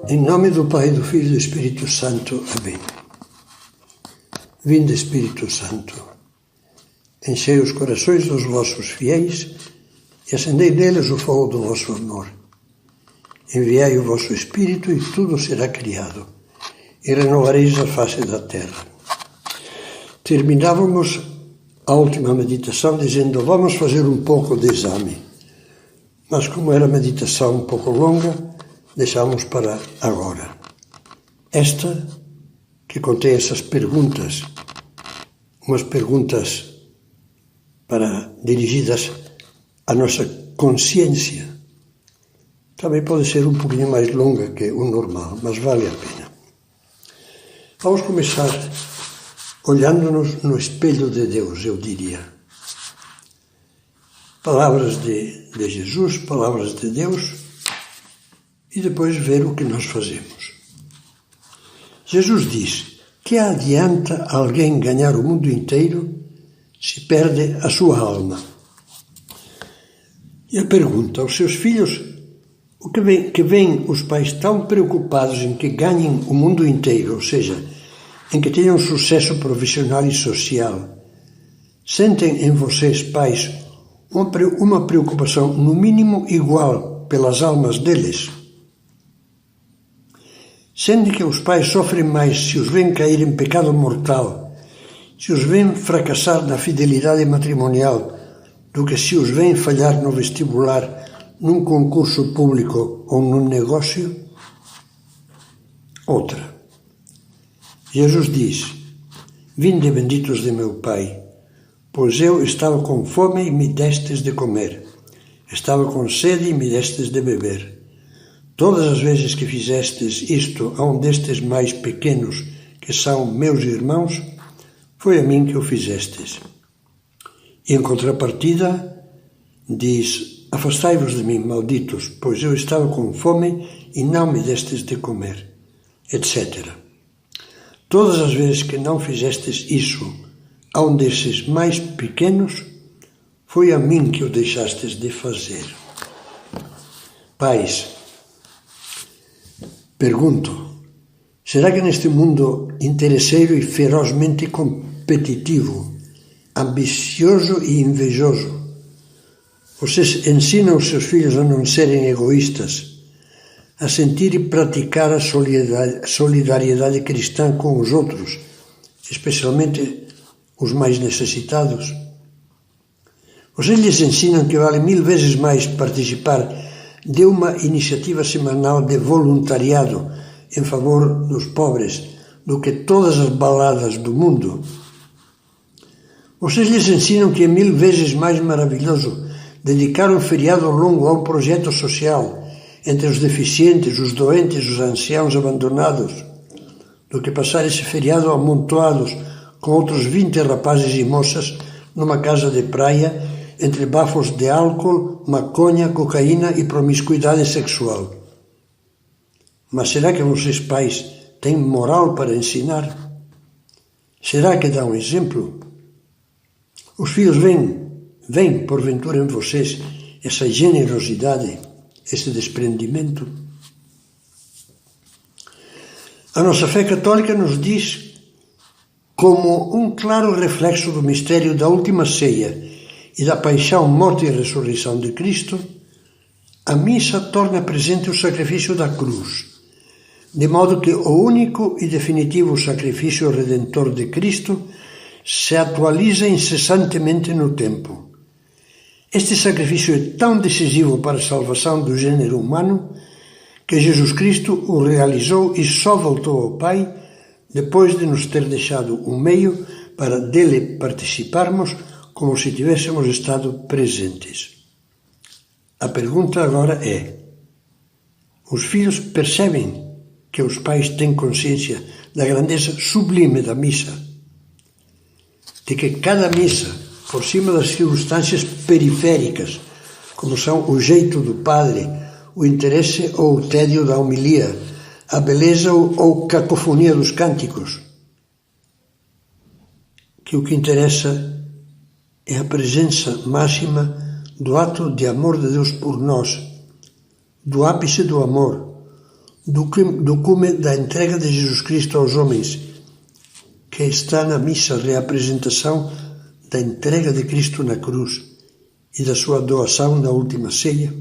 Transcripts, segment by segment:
Em nome do Pai, do Filho e do Espírito Santo. Amém. Vinde, Espírito Santo, enchei os corações dos vossos fiéis e acendei neles o fogo do vosso amor. Enviai o vosso Espírito e tudo será criado, e renovareis a face da terra. Terminávamos a última meditação dizendo: vamos fazer um pouco de exame. Mas como era meditação um pouco longa, deixamos para agora. Esta, que contém essas perguntas, umas perguntas dirigidas à nossa consciência, também pode ser um pouquinho mais longa que o normal, mas vale a pena. Vamos começar olhando-nos no espelho de Deus, eu diria. Palavras de Jesus, palavras de Deus, e depois ver o que nós fazemos. Jesus diz: que adianta alguém ganhar o mundo inteiro se perde a sua alma? E a pergunta aos seus filhos: o que vêm os pais tão preocupados em que ganhem o mundo inteiro, ou seja, em que tenham sucesso profissional e social? Sentem em vocês, pais, uma preocupação no mínimo igual pelas almas deles? Sentem que os pais sofrem mais se os veem cair em pecado mortal, se os veem fracassar na fidelidade matrimonial, do que se os veem falhar no vestibular, num concurso público ou num negócio? Outra. Jesus diz: vinde benditos de meu Pai, pois eu estava com fome e me destes de comer, estava com sede e me destes de beber. Todas as vezes que fizestes isto a um destes mais pequenos, que são meus irmãos, foi a mim que o fizestes. E em contrapartida, diz: afastai-vos de mim, malditos, pois eu estava com fome e não me destes de comer, etc. Todas as vezes que não fizestes isso a um desses mais pequenos, foi a mim que o deixastes de fazer. Pais, pergunto: será que neste mundo interesseiro e ferozmente competitivo, ambicioso e invejoso, vocês ensinam os seus filhos a não serem egoístas, a sentir e praticar a solidariedade cristã com os outros, especialmente os mais necessitados? Vocês lhes ensinam que vale 1000 vezes mais participar de uma iniciativa semanal de voluntariado em favor dos pobres do que todas as baladas do mundo? Vocês lhes ensinam que é 1000 vezes mais maravilhoso dedicar um feriado longo a um projeto social entre os deficientes, os doentes, os anciãos abandonados, do que passar esse feriado amontoados com outros 20 rapazes e moças numa casa de praia entre bafos de álcool, maconha, cocaína e promiscuidade sexual. Mas será que vocês, pais, têm moral para ensinar? Será que dão exemplo? Os filhos veem porventura em vocês essa generosidade, esse desprendimento? A nossa fé católica nos diz, como um claro reflexo do mistério da última ceia e da paixão, morte e ressurreição de Cristo, a missa torna presente o sacrifício da cruz, de modo que o único e definitivo sacrifício redentor de Cristo se atualiza incessantemente no tempo. Este sacrifício é tão decisivo para a salvação do gênero humano que Jesus Cristo o realizou e só voltou ao Pai depois de nos ter deixado um meio para dele participarmos como se tivéssemos estado presentes. A pergunta agora é: os filhos percebem que os pais têm consciência da grandeza sublime da missa? De que cada missa, por cima das circunstâncias periféricas, como são o jeito do padre, o interesse ou o tédio da homilia, a beleza ou cacofonia dos cânticos, que o que interessa é a presença máxima do ato de amor de Deus por nós, do ápice do amor, do cume da entrega de Jesus Cristo aos homens, que está na missa, reapresentação da entrega de Cristo na cruz e da sua doação na última ceia.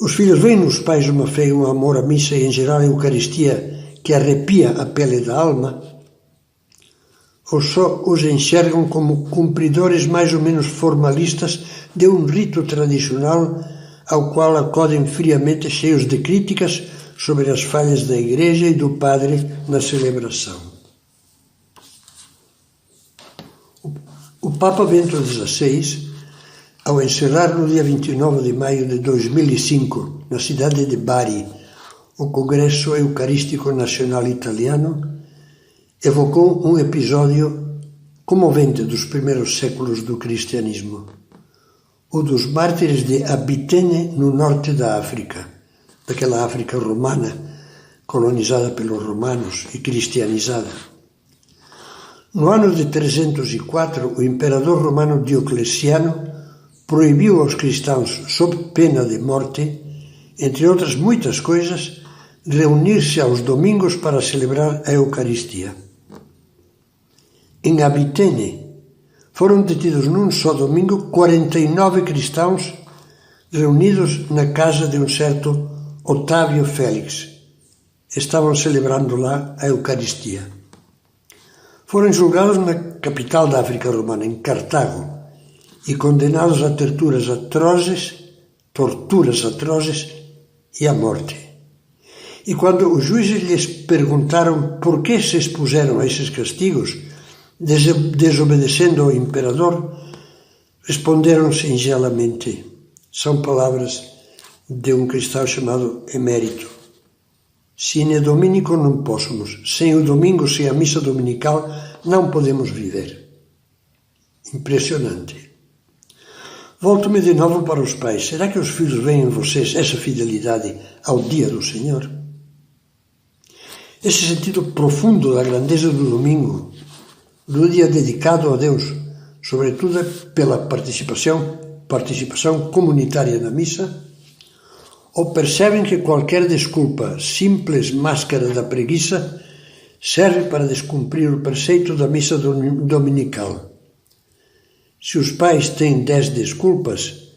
Os filhos veem nos pais uma fé e um amor à missa e, em geral, a Eucaristia que arrepia a pele da alma, ou só os enxergam como cumpridores mais ou menos formalistas de um rito tradicional ao qual acodem friamente, cheios de críticas sobre as falhas da Igreja e do Padre na celebração. O Papa Bento XVI, ao encerrar no dia 29 de maio de 2005, na cidade de Bari, o Congresso Eucarístico Nacional Italiano, evocou um episódio comovente dos primeiros séculos do cristianismo, o dos mártires de Abitene, no norte da África, daquela África romana, colonizada pelos romanos e cristianizada. No ano de 304, o imperador romano Diocleciano proibiu aos cristãos, sob pena de morte, entre outras muitas coisas, reunir-se aos domingos para celebrar a Eucaristia. Em Abitene, foram detidos num só domingo 49 cristãos reunidos na casa de um certo Otávio Félix. Estavam celebrando lá a Eucaristia. Foram julgados na capital da África Romana, em Cartago, e condenados a torturas atrozes e à morte. E quando os juízes lhes perguntaram por que se expuseram a esses castigos, desobedecendo ao imperador, responderam singelamente. São palavras de um cristão chamado Emérito. Sine Dominico non possumus. Sem o domingo, sem a missa dominical, não podemos viver. Impressionante. Volto-me de novo para os pais. Será que os filhos veem em vocês essa fidelidade ao dia do Senhor? Esse sentido profundo da grandeza do domingo, do dia dedicado a Deus, sobretudo pela participação comunitária na missa, ou percebem que qualquer desculpa, simples máscara da preguiça, serve para descumprir o preceito da missa dominical. Se os pais têm 10 desculpas,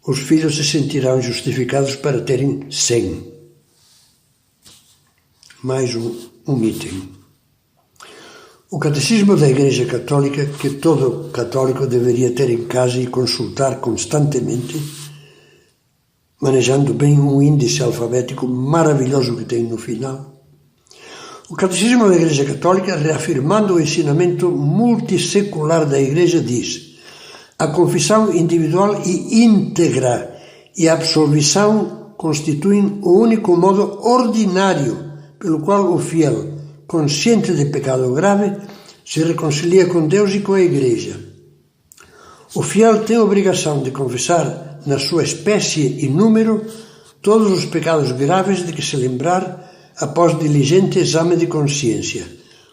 os filhos se sentirão justificados para terem 100. Mais um item. O Catecismo da Igreja Católica, que todo católico deveria ter em casa e consultar constantemente, manejando bem um índice alfabético maravilhoso que tem no final. O Catecismo da Igreja Católica, reafirmando o ensinamento multissecular da Igreja, diz: a confissão individual e íntegra e a absolvição constituem o único modo ordinário pelo qual o fiel, consciente de pecado grave, se reconcilia com Deus e com a Igreja. O fiel tem a obrigação de confessar, na sua espécie e número, todos os pecados graves de que se lembrar após diligente exame de consciência,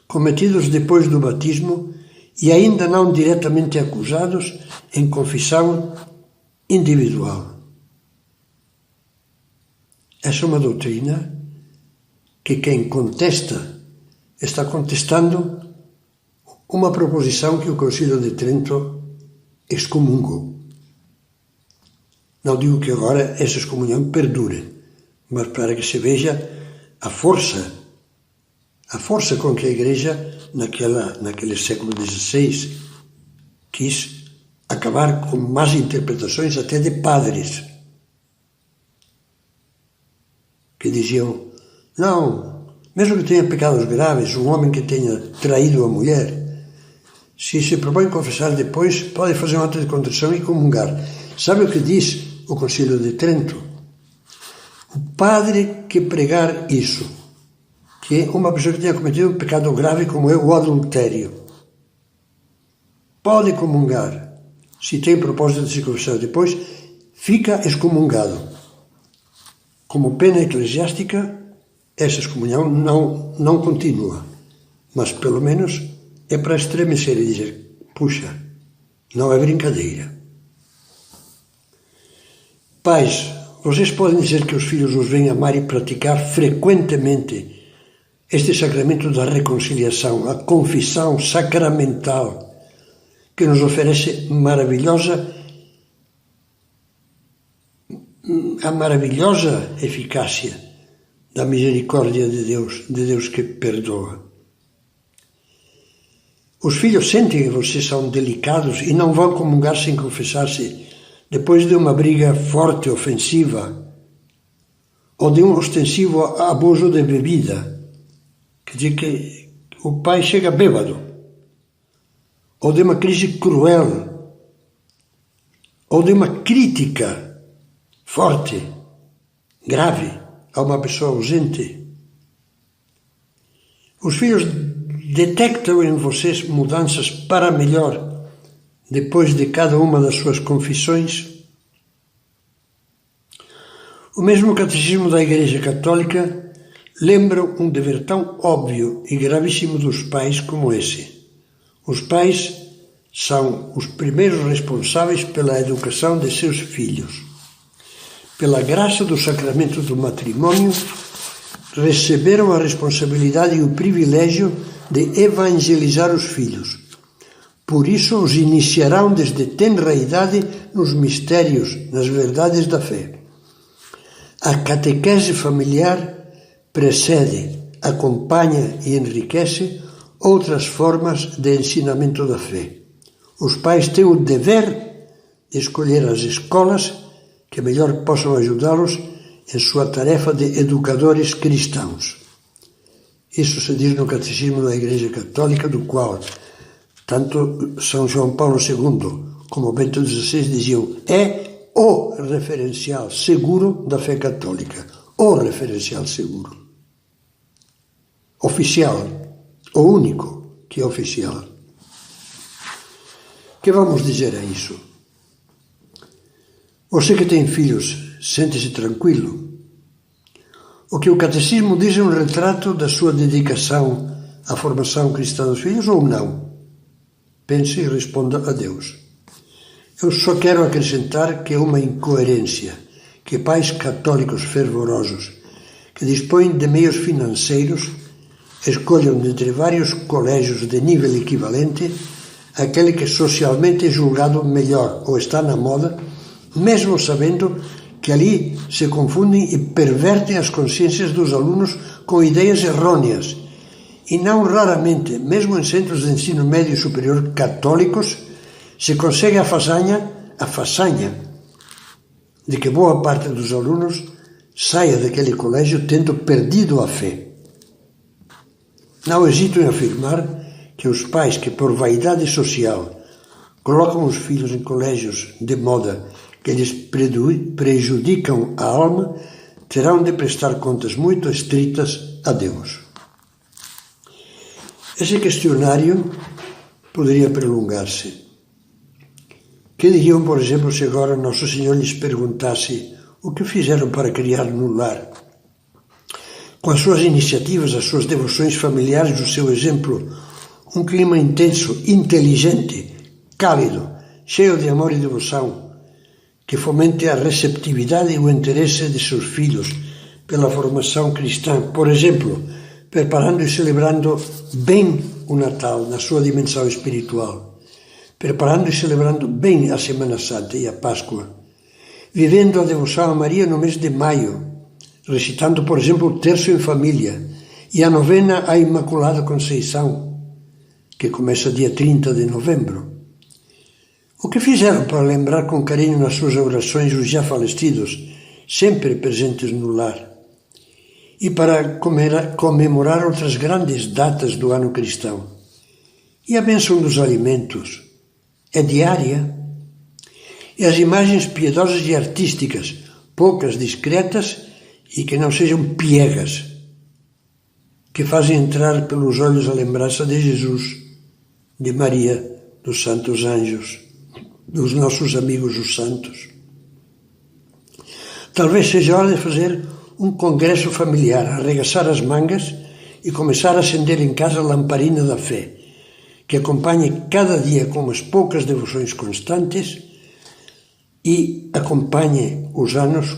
cometidos depois do batismo e ainda não diretamente acusados, em confissão individual. Essa é uma doutrina que quem contesta está contestando uma proposição que o Concílio de Trento excomungou. Não digo que agora essa excomunhão perdure, mas para que se veja a força com que a Igreja, naquele século XVI, quis acabar com más interpretações até de padres, que diziam: não, mesmo que tenha pecados graves, um homem que tenha traído a mulher, se se propõe confessar depois, pode fazer um ato de contrição e comungar. Sabe o que diz o Concílio de Trento? O padre que pregar isso, que é uma pessoa que tenha cometido um pecado grave como é o adultério, pode comungar. Se tem propósito de se confessar depois, fica excomungado. Como pena eclesiástica, essa excomunhão não continua, mas pelo menos é para estremecer e dizer: puxa, não é brincadeira. Pais, Vocês podem dizer que os filhos os veem amar e praticar frequentemente este sacramento da reconciliação, a confissão sacramental, que nos oferece a maravilhosa eficácia da misericórdia de Deus que perdoa. Os filhos sentem que vocês são delicados e não vão comungar sem confessar-se depois de uma briga forte, ofensiva, ou de um ostensivo abuso de bebida. Quer dizer que o pai chega bêbado, ou de uma crise cruel, ou de uma crítica forte, grave, a uma pessoa ausente. Os filhos detectam em vocês mudanças para melhor depois de cada uma das suas confissões. O mesmo Catecismo da Igreja Católica lembra um dever tão óbvio e gravíssimo dos pais como esse. Os pais são os primeiros responsáveis pela educação de seus filhos. Pela graça do sacramento do matrimônio, receberam a responsabilidade e o privilégio de evangelizar os filhos. Por isso os iniciarão desde tenra idade nos mistérios, nas verdades da fé. A catequese familiar precede, acompanha e enriquece outras formas de ensinamento da fé. Os pais têm o dever de escolher as escolas que melhor possam ajudá-los em sua tarefa de educadores cristãos. Isso se diz no Catecismo da Igreja Católica, do qual tanto São João Paulo II como Bento XVI diziam: é o referencial seguro da fé católica, o referencial seguro. Oficial, o único que é oficial. O que vamos dizer a isso? Você que tem filhos, sente-se tranquilo? O que o Catecismo diz é um retrato da sua dedicação à formação cristã dos filhos ou não? Pense e responda a Deus. Eu só quero acrescentar que é uma incoerência que pais católicos fervorosos que dispõem de meios financeiros escolham entre vários colégios de nível equivalente aquele que socialmente é julgado melhor ou está na moda, mesmo sabendo que ali se confundem e pervertem as consciências dos alunos com ideias errôneas. E não raramente, mesmo em centros de ensino médio e superior católicos, se consegue a façanha de que boa parte dos alunos saia daquele colégio tendo perdido a fé. Não hesito em afirmar que os pais que, por vaidade social, colocam os filhos em colégios de moda que lhes prejudicam a alma, terão de prestar contas muito estritas a Deus. Esse questionário poderia prolongar-se. Que diriam, por exemplo, se agora Nosso Senhor lhes perguntasse o que fizeram para criar no lar? Com as suas iniciativas, as suas devoções familiares, o seu exemplo, um clima intenso, inteligente, cálido, cheio de amor e devoção, que fomente a receptividade e o interesse de seus filhos pela formação cristã, por exemplo, preparando e celebrando bem o Natal na sua dimensão espiritual, preparando e celebrando bem a Semana Santa e a Páscoa, vivendo a devoção a Maria no mês de maio, recitando, por exemplo, o terço em família e a novena à Imaculada Conceição, que começa dia 30 de novembro. O que fizeram para lembrar com carinho nas suas orações os já falecidos, sempre presentes no lar, e para comemorar outras grandes datas do ano cristão? E a bênção dos alimentos é diária? E as imagens piedosas e artísticas, poucas, discretas e que não sejam piegas, que fazem entrar pelos olhos a lembrança de Jesus, de Maria, dos santos anjos, dos nossos amigos os santos. Talvez seja hora de fazer um congresso familiar, arregaçar as mangas e começar a acender em casa a lamparina da fé, que acompanhe cada dia com umas poucas devoções constantes e acompanhe os anos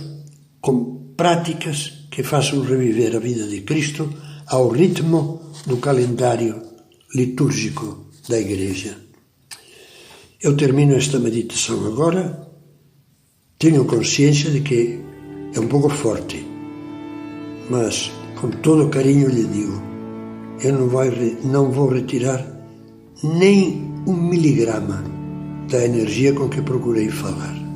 com práticas que façam reviver a vida de Cristo ao ritmo do calendário litúrgico da Igreja. Eu termino esta meditação agora. Tenho consciência de que é um pouco forte, mas com todo carinho lhe digo, eu não vou retirar nem 1 miligrama da energia com que procurei falar.